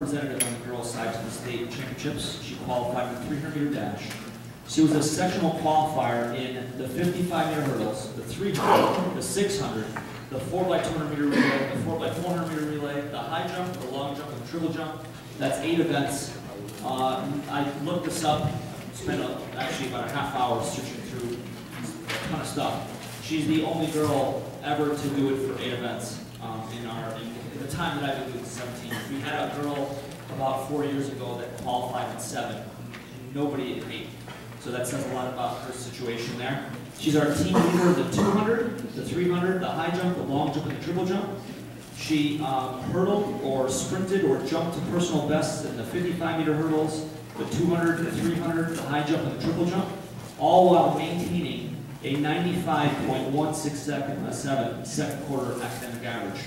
representative on the girls' side to the state championships. She qualified in the 300-meter dash. She was a sectional qualifier in the 55-meter hurdles, the 300, the 600, the 4x200-meter relay, the 4x400-meter relay, the high jump, the long jump, and the triple jump. That's 8 events. I looked this up, spent actually about a half hour searching through a ton of stuff. She's the only girl ever to do it for 8 events in the time that I've been doing 17. We had a girl about 4 years ago that qualified in 7, and nobody at 8. So that says a lot about her situation there. She's our team leader of the 200, the 300, the high jump, the long jump, and the triple jump. She hurdled or sprinted or jumped to personal bests in the 55-meter hurdles, the 200, the 300, the high jump, and the triple jump, all while maintaining a 95.16 second quarter academic average.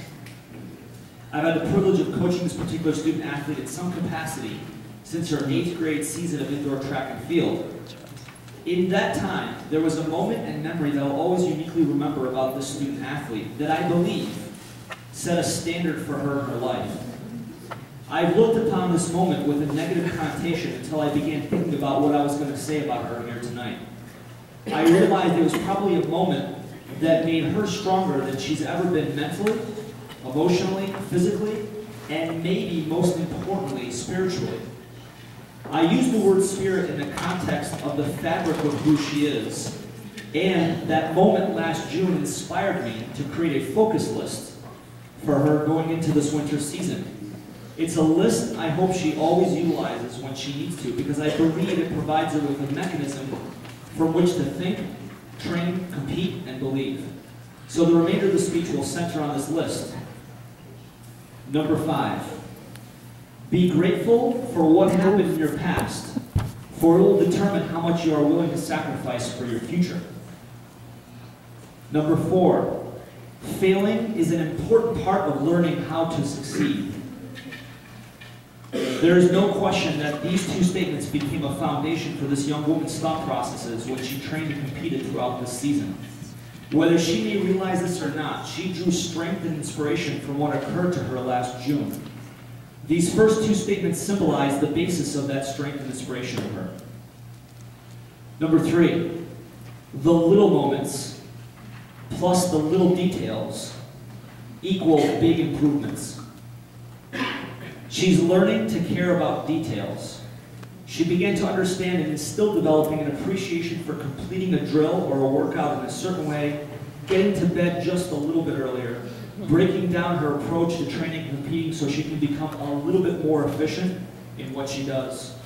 I've had the privilege of coaching this particular student athlete in some capacity since her 8th grade season of indoor track and field. In that time, there was a moment and memory that I'll always uniquely remember about this student athlete that I believe set a standard for her in her life. I've looked upon this moment with a negative connotation until I began thinking about what I was going to say about her here tonight. I realized it was probably a moment that made her stronger than she's ever been mentally, emotionally, physically, and maybe most importantly, spiritually. I use the word spirit in the context of the fabric of who she is, and that moment last June inspired me to create a focus list for her going into this winter season. It's a list I hope she always utilizes when she needs to, because I believe it provides her with a mechanism from which to think, train, compete, and believe. So the remainder of the speech will center on this list. Number 5. Be grateful for what happened in your past, for it will determine how much you are willing to sacrifice for your future. Number 4, failing is an important part of learning how to succeed. There is no question that these 2 statements became a foundation for this young woman's thought processes when she trained and competed throughout this season. Whether she may realize this or not, she drew strength and inspiration from what occurred to her last June. These first 2 statements symbolize the basis of that strength and inspiration of her. Number 3, the little moments plus the little details equal big improvements. She's learning to care about details. She began to understand and is still developing an appreciation for completing a drill or a workout in a certain way, getting to bed just a little bit earlier, breaking down her approach to training and competing so she can become a little bit more efficient in what she does.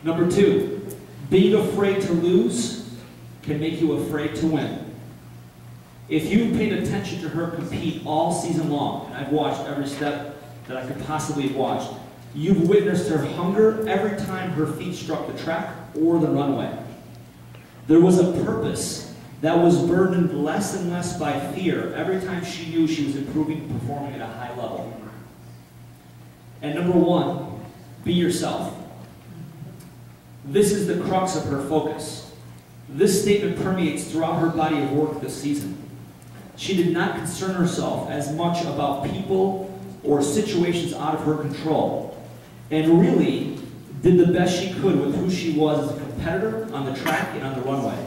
Number 2, being afraid to lose can make you afraid to win. If you've paid attention to her compete all season long, and I've watched every step that I could possibly have watched, you've witnessed her hunger every time her feet struck the track or the runway. There was a purpose that was burdened less and less by fear every time she knew she was improving and performing at a high level. And number 1, be yourself. This is the crux of her focus. This statement permeates throughout her body of work this season. She did not concern herself as much about people or situations out of her control, and really did the best she could with who she was as a competitor on the track and on the runway.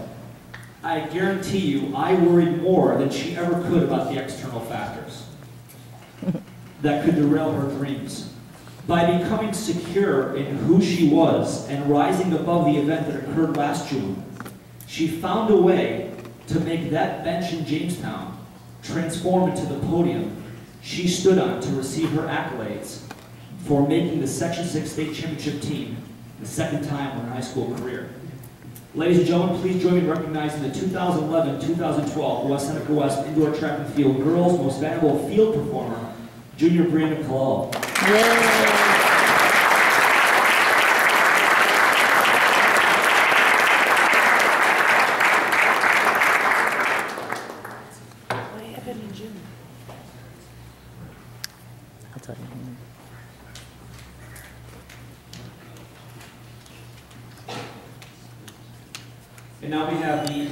I guarantee you, I worried more than she ever could about the external factors that could derail her dreams. By becoming secure in who she was and rising above the event that occurred last June, she found a way to make that bench in Jamestown transform into the podium she stood on to receive her accolades for making the Section 6 state championship team the 2nd time in her high school career. Ladies and gentlemen, please join me in recognizing the 2011-2012 West Seneca West Indoor Track and Field Girls Most Valuable Field Performer, Junior Brandon Colello. What happened in June? I'll tell you. And now we have the